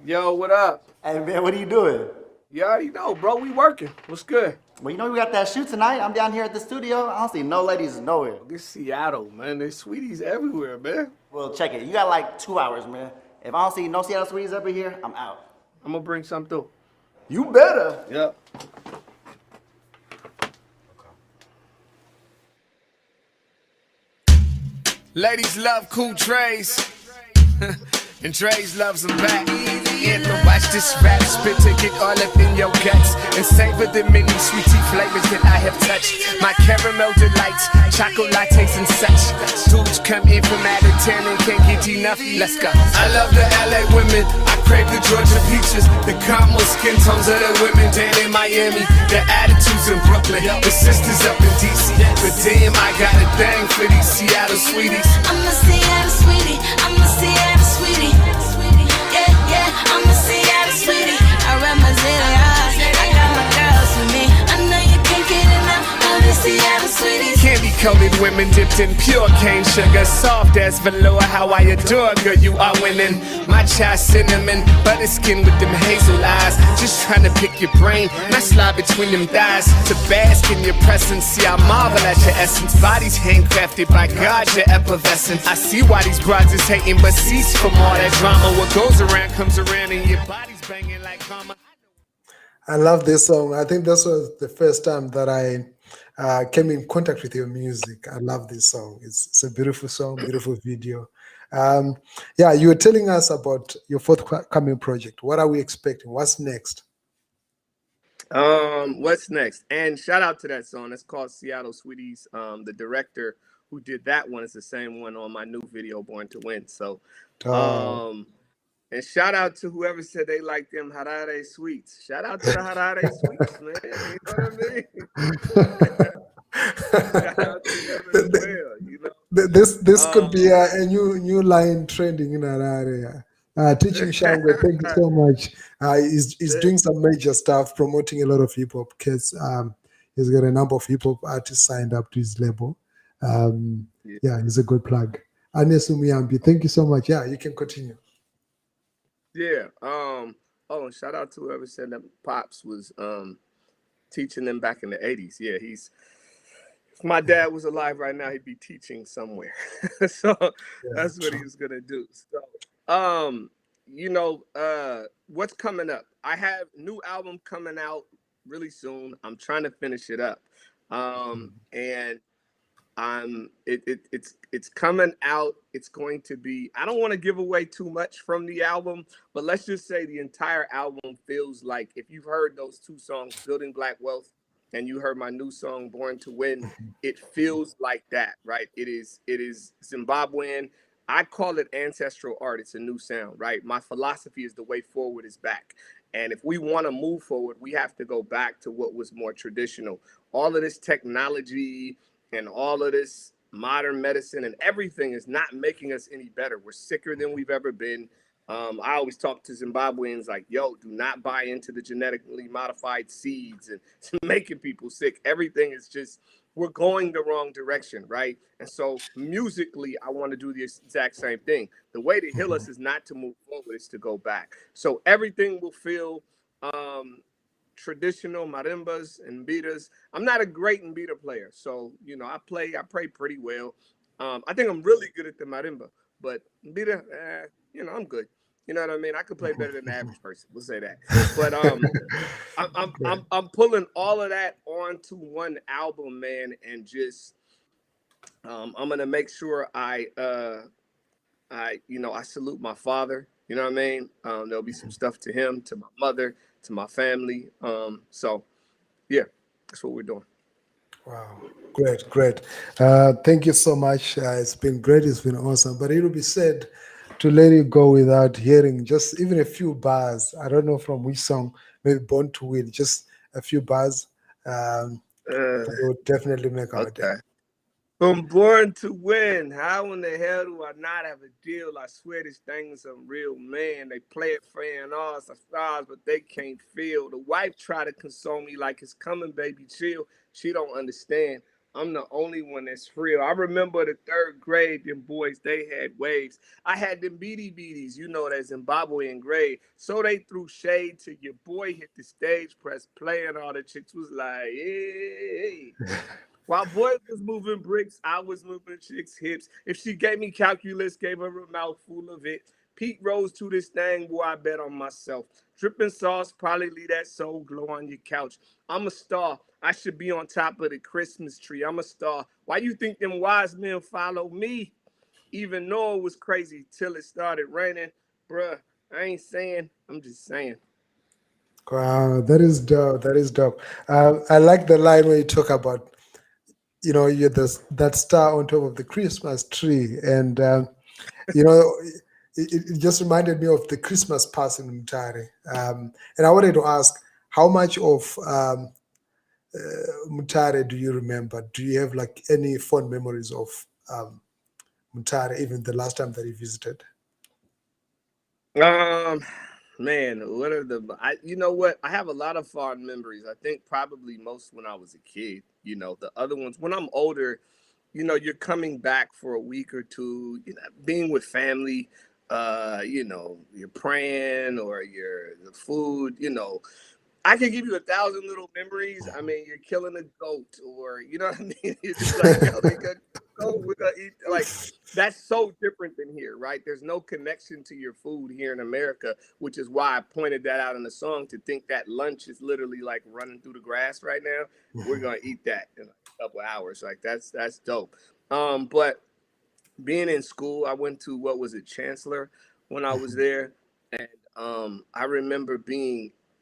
Yo, what up? Hey man, what are you doing? You already know, bro. We working. What's good? Well, you know we got that shoot tonight. I'm down here at the studio. I don't see no ladies nowhere. This Seattle, man. There's sweeties everywhere, man. Well, check it. You got like 2 hours, man. If I don't see no Seattle sweeties up in here, I'm out. I'm gonna bring some through. You better. Yep. Ladies love cool Draze, and Draze loves them back. Anthem, watch this rap spit to get all up in your guts and savor the many sweetie flavors that I have touched. My caramel delights, chocolate lattes and such. Dudes come in from out of town and can't get enough. Let's go. I love the LA women. I crave the Georgia peaches, the caramel skin tones of the women down in Miami, the attitudes in Brooklyn, the sisters up in DC. But damn, I got a thing for these Seattle sweeties. I'm a Seattle sweetie, I'm a Seattle sweetie. Yeah, yeah, I'm a Seattle sweetie. I represent it hard, I got my girls with me. I know you can't get enough of these Seattle sweeties. Candy coated women dipped in pure cane sugar, soft as velour. How I adore, girl, you are winning. My chai cinnamon, butter skin with them hazel eyes. Just trying to pick your brain, and I slide between them thighs to bask in your presence. See, I marvel at your essence. Bodies handcrafted by God, you're effervescent. I see why these broads is hating, but cease from all that drama. What goes around comes around, and your body's banging like karma. I love this song. I think this was the first time that I came in contact with your music. I love this song. It's a beautiful song, beautiful video. Yeah, you were telling us about your forthcoming project. What are we expecting? What's next? What's next? And shout out to that song. It's called Seattle Sweeties. The director who did that one is the same one on my new video, Born to Win. So, and shout out to whoever said they like them Harare sweets. Shout out to the Harare sweets, man. You know what I mean? Shout out to them as well, you know? This could be a new line trending in our area. Teaching Shangwe, thank you so much. He's doing some major stuff, promoting a lot of hip hop because he's got a number of hip hop artists signed up to his label. Yeah, he's a good plug. Anesu Miyambi, thank you so much. Yeah, you can continue. Yeah. And shout out to whoever said that Pops was teaching them back in the 80s. Yeah, if my dad was alive right now, he'd be teaching somewhere. So that's what he was gonna do. So what's coming up? I have new album coming out really soon. I'm trying to finish it up. And it's coming out. It's going to be, I don't want to give away too much from the album, but let's just say the entire album feels like, if you've heard those two songs, Building Black Wealth, and you heard my new song, Born to Win, it feels like that, right? It is Zimbabwean. I call it ancestral art. It's a new sound, right? My philosophy is the way forward is back. And if we want to move forward, we have to go back to what was more traditional. All of this technology and all of this modern medicine and everything is not making us any better. We're sicker than we've ever been. I always talk to Zimbabweans like, yo, do not buy into the genetically modified seeds and making people sick. Everything is just, we're going the wrong direction, right? And so musically, I want to do the exact same thing. The way to heal us is not to move forward, it's to go back. So everything will feel traditional marimbas and beaters. I'm not a great beater player, so I pray pretty well. I think I'm really good at the marimba, but beater, I'm good. You know what I mean? I could play better than the average person. We'll say that. But I'm pulling all of that onto one album, man, and just I'm gonna make sure I salute my father. You know what I mean? There'll be some stuff to him, to my mother, to my family. So yeah, that's what we're doing. Wow, great. Thank you so much. It's been great. It's been awesome. But it will be sad to let you go without hearing just even a few bars. I don't know from which song, maybe Born to Win, just a few bars. It will definitely make our day. From Born to Win, how in the hell do I not have a deal? I swear this thing is some real man. They play it fair and all stars, but they can't feel. The wife try to console me like it's coming, baby, chill. She don't understand. I'm the only one that's real. I remember the third grade, them boys, they had waves. I had them beaties, you know, that Zimbabwe-American grade. So they threw shade to your boy, hit the stage, press play, and all the chicks was like, hey. While boys was moving bricks, I was moving chicks' hips. If she gave me calculus, gave her a mouthful of it. Pete Rose to this thing, boy, I bet on myself. Dripping sauce, probably leave that soul glow on your couch. I'm a star. I should be on top of the Christmas tree. I'm a star. Why you think them wise men follow me? Even though it was crazy till it started raining. Bruh, I ain't saying, I'm just saying. Wow, that is dope. That is dope. I like the line where you talk about, you know, you're that star on top of the Christmas tree. And, you know, it just reminded me of the Christmas pass in Mutare. And I wanted to ask, how much of Mutare do you remember? Do you have like any fond memories of Mutare, even the last time that you visited? Man, what are you know what? I have a lot of fond memories. I think probably most when I was a kid. You know, the other ones, when I'm older, you know, you're coming back for a week or two, you know, being with family, you know, you're praying or the food, you know. I can give you 1,000 little memories. I mean, you're killing a goat, or you know what I mean? It's just like, yo, we're gonna eat. Like, that's so different than here, right? There's no connection to your food here in America, which is why I pointed that out in the song, to think that lunch is literally like running through the grass right now. We're gonna eat that in a couple hours. Like, that's dope. But being in school, I went to, what was it, Chancellor, when I was there, and I remember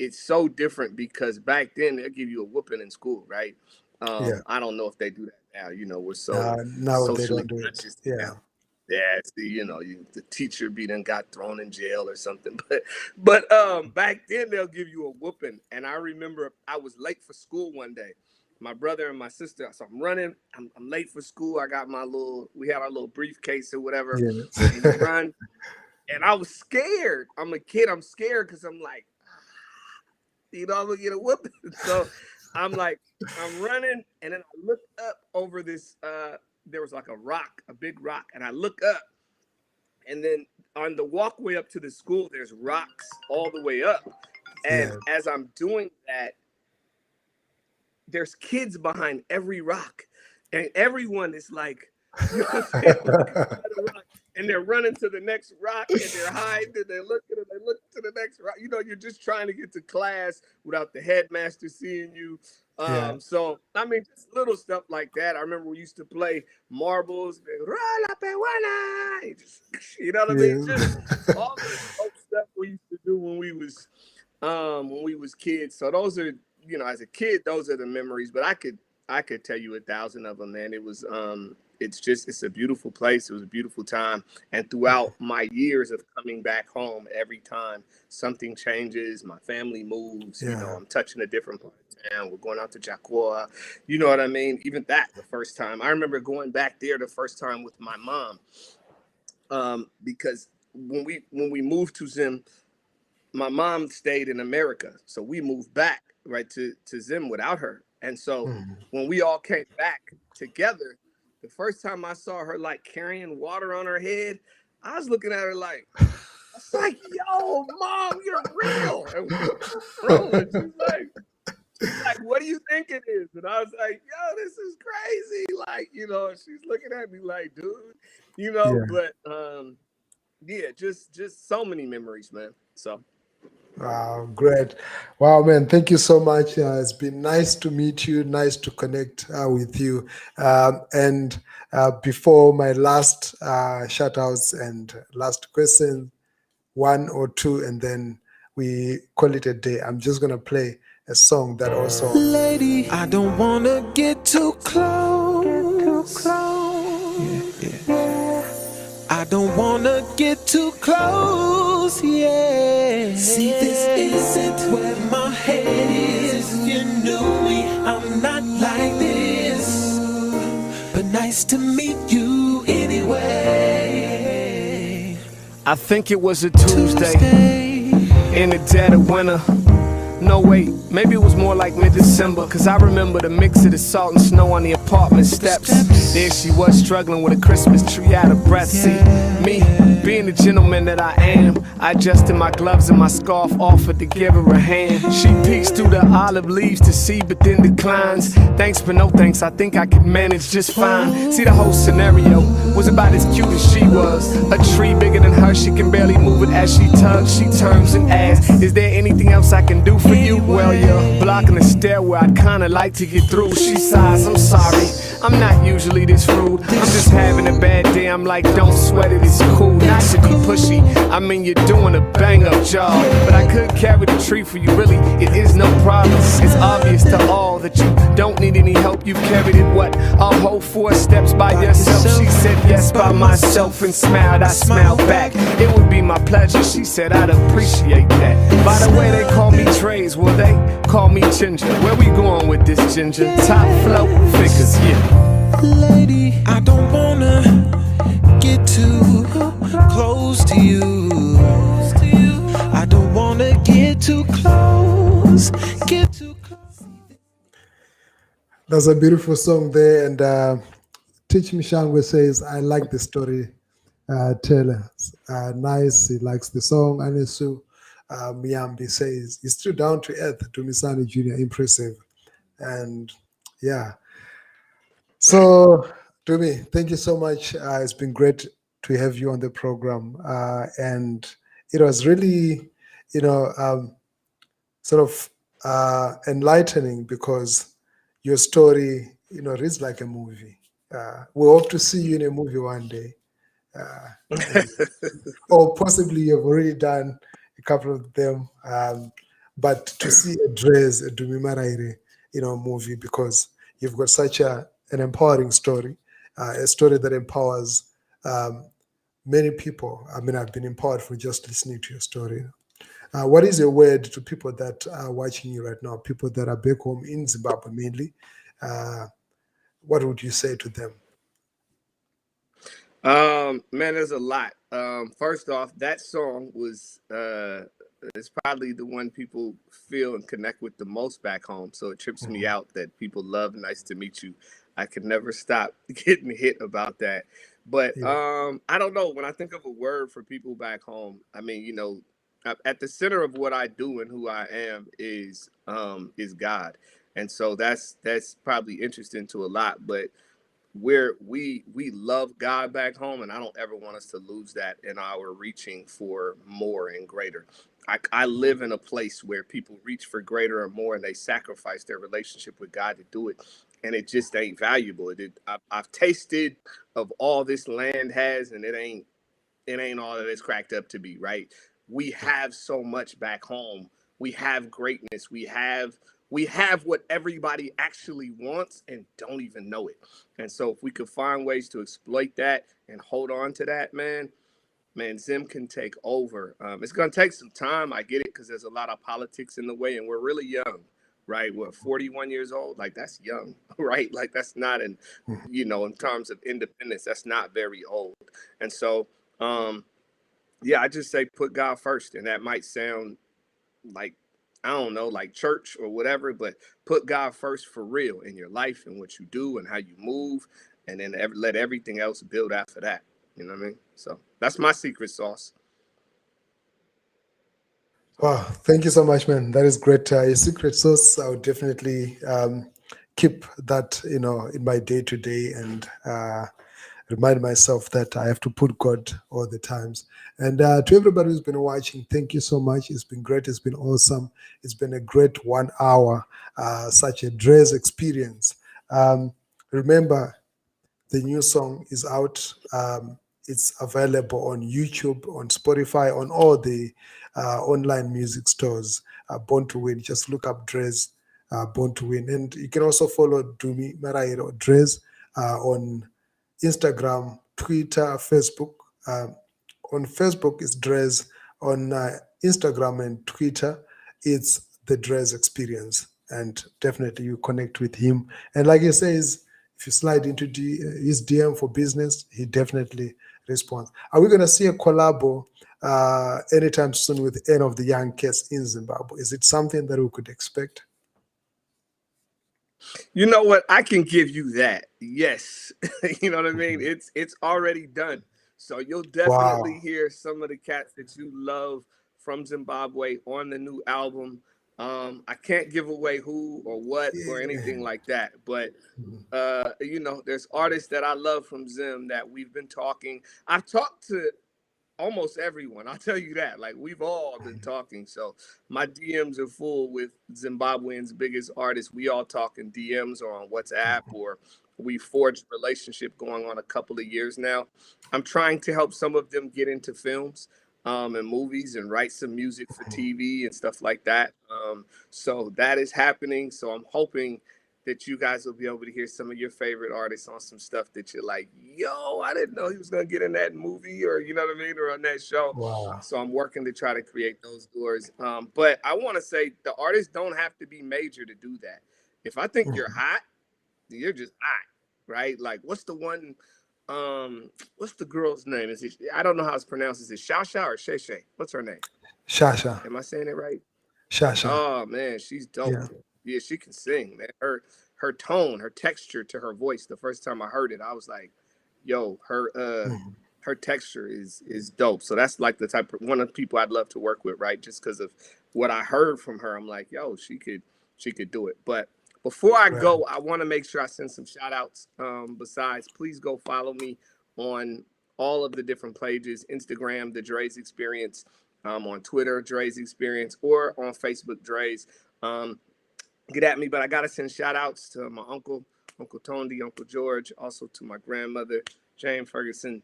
it's so different because back then they'll give you a whooping in school, right? I don't know if they do that now. You know, we're so now socially they don't do it. conscious now. Yeah, see, you know, the teacher got thrown in jail or something. But back then they'll give you a whooping. And I remember I was late for school one day. My brother and my sister, so I'm running. I'm late for school. I got we had our little briefcase or whatever. And you run. And I was scared. I'm a kid. I'm scared because I'm like, you know, I'm gonna get a whooping. So I'm like, I'm running, and then I look up over this. There was like a big rock, and I look up, and then on the walkway up to the school, there's rocks all the way up. And as I'm doing that, there's kids behind every rock, and everyone is like, you know what I'm saying? And they're running to the next rock, and they're hiding, and they're looking, and they look to the next rock. You know, you're just trying to get to class without the headmaster seeing you. So, I mean, just little stuff like that. I remember we used to play marbles, you know what I mean? Just all the stuff we used to do when we was kids. So those are, you know, as a kid, those are the memories. But I could tell you 1,000 of them, man. It was it's a beautiful place. It was a beautiful time. And throughout my years of coming back home, every time something changes, my family moves, you know, I'm touching a different part of town. We're going out to Jacoa. You know what I mean? Even that, the first time. I remember going back there the first time with my mom. Because when we moved to Zim, my mom stayed in America. So we moved back, right, to Zim without her. And so when we all came back together, the first time I saw her like carrying water on her head, I was looking at her like, I was like, yo, Mom, you're real. And she's like, what do you think it is? And I was like, yo, this is crazy. Like, you know, she's looking at me like, dude, you know, but just so many memories, man. So. Wow, great. Wow, man, thank you so much. It's been nice to meet you, nice to connect with you. And before my last shout-outs and last question, one or two, and then we call it a day, I'm just going to play a song that also... Lady, I don't want to get too close. I don't want to get too close, yeah. See, this isn't where my head is. If you knew me, I'm not like this. But nice to meet you anyway. I think it was a Tuesday in the dead of winter. No, wait, maybe it was more like mid-December, cause I remember the mix of the salt and snow on the apartment steps. There she was struggling with a Christmas tree out of breath. See, me, being the gentleman that I am, I adjusted my gloves and my scarf, offered to give her a hand. She peeks through the olive leaves to see, but then declines. Thanks but no thanks, I think I could manage just fine. See, the whole scenario was about as cute as she was. A tree bigger than her, she can barely move it as she tugs. She turns and asks, is there anything else I can do for you? Well, you're blocking the stairwell, I'd kinda like to get through. She sighs, I'm sorry, I'm not usually this rude. I'm just having a bad day, I'm like, don't sweat it, it's cool. Not to be pushy, I mean you're doing a bang up job. But I could carry the tree for you, really, it is no problem. It's obvious to all that you don't need any help. You've carried it, what, a whole 4 steps by yourself? She said yes by myself and smiled, I smiled back. It would be my pleasure, she said I'd appreciate that. By the way, they call me Draze, will they call me Ginger? Where we going with this, Ginger? Top flow figures, yeah. Lady, I don't wanna get too close to you. I don't wanna get too close. Get too close. That's a beautiful song there. And Teach Mishangwe says, I like the story. Taylor, nice. He likes the song. Anisu Miyambi says, he's still down to earth. Dumisani Jr., impressive. And yeah. So, Dumi, thank you so much. It's been great to have you on the program. And it was really, sort of enlightening because your story, reads like a movie. We hope to see you in a movie one day. Or possibly you've already done a couple of them. But to see a Draze, a Dumisani Maraire, movie, because you've got such an empowering story, a story that empowers many people. I mean, I've been empowered for just listening to your story. What is your word to people that are watching you right now, people that are back home in Zimbabwe mainly? What would you say to them? Man, there's a lot. First off, that song was it's probably the one people feel and connect with the most back home. So it trips me out that people love Nice to Meet You. I could never stop getting hit about that. But I don't know. When I think of a word for people back home, I mean, at the center of what I do and who I am is God. And so that's probably interesting to a lot. But we love God back home, and I don't ever want us to lose that in our reaching for more and greater. I live in a place where people reach for greater and more, and they sacrifice their relationship with God to do it, and it just ain't valuable. I've tasted of all this land has, and it ain't all that it's cracked up to be. Right? We have so much back home. We have greatness. We have what everybody actually wants and don't even know it. And so if we could find ways to exploit that and hold on to that, man, Zim can take over. It's going to take some time. I get it, because there's a lot of politics in the way, and we're really young, right? We're 41 years old. Like, that's young, right? Like, that's not in terms of independence, that's not very old. And so, I just say put God first. And that might sound like, I don't know, like church or whatever, but put God first for real in your life and what you do and how you move, and then let everything else build after that. You know what I mean? So that's my secret sauce. Wow, thank you so much, man. That is great. Your secret sauce, I would definitely keep that, in my day-to-day, and remind myself that I have to put God all the times. And to everybody who's been watching, thank you so much. It's been great. It's been awesome. It's been a great 1 hour, such a Draze experience. Remember, the new song is out. It's available on YouTube, on Spotify, on all the online music stores. Born to Win. Just look up Draze, Born to Win. And you can also follow Dumisani Maraire or Draze on Instagram, Twitter, Facebook. On Facebook, it's Draze. On Instagram and Twitter, it's the Draze Experience. And definitely you connect with him. And like he says, if you slide into his DM for business, he definitely response. Are we going to see a collabo anytime soon with any of the young cats in Zimbabwe? Is it something that we could expect? You know what? I can give you that. Yes. You know what I mean? It's already done. So you'll definitely hear some of the cats that you love from Zimbabwe on the new album. I can't give away who or what or anything like that, but you know, there's artists that I love from Zim that we've been talking. I've talked to almost everyone. I'll tell you that. Like, we've all been talking. So my DMs are full with Zimbabweans' biggest artists. We all talk in DMs or on WhatsApp, or we forged a relationship going on a couple of years now. I'm trying to help some of them get into films and movies and write some music for TV and stuff like that. So that is happening. So I'm hoping that you guys will be able to hear some of your favorite artists on some stuff that you're like, yo, I didn't know he was going to get in that movie, or, you know what I mean, or on that show. Wow. So I'm working to try to create those doors. But I want to say the artists don't have to be major to do that. If I think you're hot, you're just hot, right? Like, what's the one, what's the girl's name? Is it, I don't know how it's pronounced. Is it Shasha or Shay Shay? What's her name? Shasha. Am I saying it right? Shasha. Oh, man, she's dope. Yeah, she can sing, man. Her tone, her texture to her voice. The first time I heard it, I was like, "Yo, her texture is dope." So that's like the type of one of the people I'd love to work with, right? Just because of what I heard from her, I'm like, "Yo, she could do it." But before I go, I want to make sure I send some shout outs. Besides, please go follow me on all of the different pages: Instagram, the Draze Experience, on Twitter, Draze Experience, or on Facebook, Draze. Get at me, but I gotta send shout outs to my uncle Tondi, Uncle George, also to my grandmother, Jane Ferguson.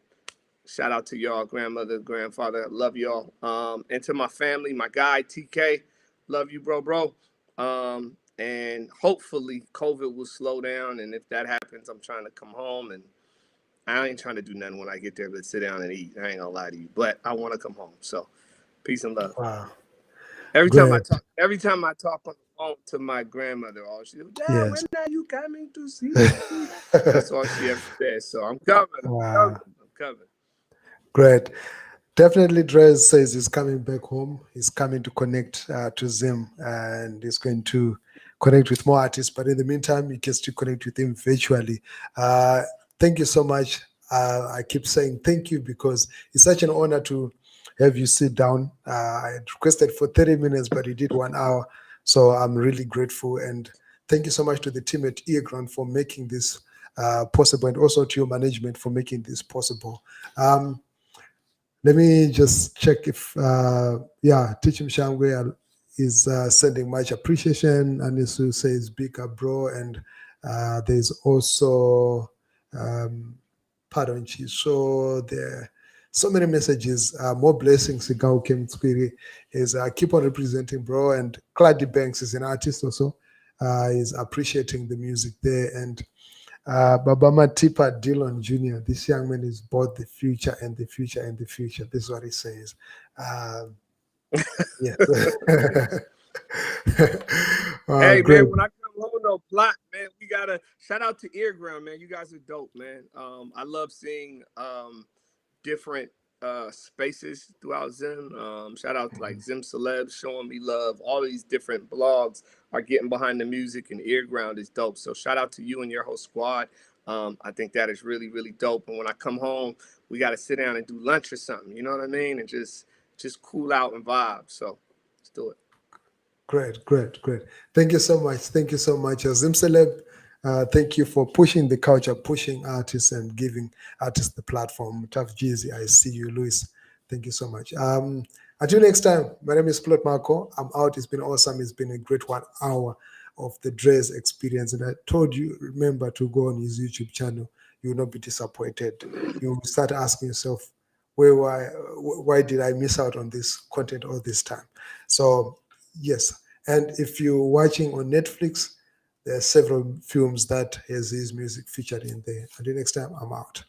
Shout out to y'all, grandmother, grandfather, love y'all. And to my family, my guy TK, love you, bro. And hopefully COVID will slow down, and if that happens, I'm trying to come home, and I ain't trying to do nothing when I get there but sit down and eat. I ain't gonna lie to you, but I want to come home. So peace and love. Wow. Every time I talk on the phone to my grandmother, all she goes, "Dad, when are you coming to see me?" That's all she ever says. So I'm coming. I'm coming. Great. Definitely, Draze says he's coming back home. He's coming to connect to Zim, and he's going to connect with more artists. But in the meantime, he gets to connect with him virtually. Thank you so much. I keep saying thank you because it's such an honor to have you sit down. I had requested for 30 minutes, but you did 1 hour. So I'm really grateful. And thank you so much to the team at earGROUND for making this possible, and also to your management for making this possible. Let me just check if, Teaching Shangwe is sending much appreciation. Anisu says, big up, bro. And there's also, pardon, so there so many messages, more blessings. Sigao Kim Twiri is keep on representing, bro. And Clady Banks is an artist also, is appreciating the music there. And Babama Tipa Dillon Jr., this young man is both the future and the future and the future. This is what he says. Yeah. Hey, great. man, when I come home, no plot, man, we got to shout out to earGROUND, man. You guys are dope, man. I love seeing different spaces throughout Zim. Shout out to like Zim Celebs showing me love. All these different blogs are getting behind the music, and earGROUND is dope. So shout out to you and your whole squad. I think that is really, really dope. And when I come home, we got to sit down and do lunch or something. You know what I mean? And just cool out and vibe. So let's do it. Great. Thank you so much. Thank you so much. Zim Celeb, thank you for pushing the culture, pushing artists and giving artists the platform. Tough Jeezy, I see you, Luis. Thank you so much. Until next time, my name is Plot Marco. I'm out. It's been awesome. It's been a great 1 hour of the Draze experience. And I told you, remember to go on his YouTube channel. You will not be disappointed. You will start asking yourself, why did I miss out on this content all this time? So, yes. And if you're watching on Netflix, there are several films that has his music featured in there. Until next time, I'm out.